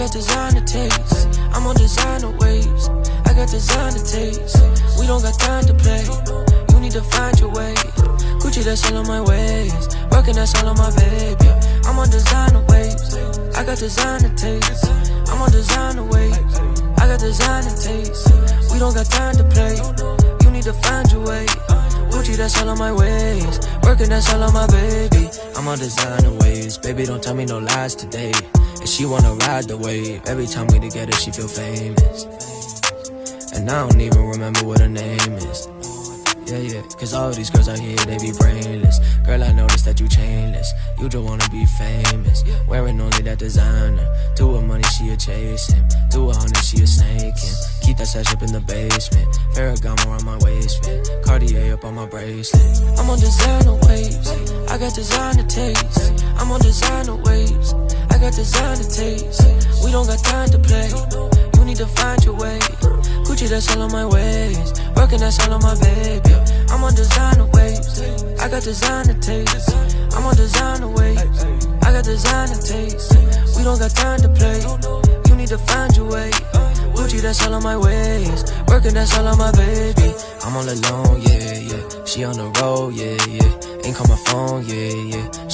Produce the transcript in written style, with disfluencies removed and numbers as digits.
got designer taste. I'm on designer waves. I got designer taste. We don't got time to play. You need to find your way. Gucci, that's all on my ways. Working, that's all on my baby. I'm on designer waves. I got designer taste. I'm on designer waves. I got designer taste. We don't got time to play. You need to find your way. Gucci, that's all on my ways. Working, that's all on my baby. I'm on designer waves. Baby, don't tell me no lies today. And she wanna ride the wave. Every time we together, she feel famous. And I don't even remember what her name is. Yeah, cause all these girls out here, they be brainless. Girl, I noticed that you chainless. You just wanna be famous. Wearing only that designer. To her money, she a chasing. To her honey, she a snaking. Keep that sash up in the basement. Ferragamo around my waistband. Cartier up on my bracelet. I'm on designer waves. I got designer taste. I'm on designer waves. I got designer taste. We don't got time to play. You need to find your way. Gucci, that's all on my ways. Working, that's all on my baby. I'm on designer waves. I got designer taste. I'm on designer waves. I got designer taste. We don't got time to play. You need to find your way. Gucci, that's all on my ways. Working, that's all on my baby. I'm all alone, yeah. She on the road, yeah. Ain't call my phone, yeah.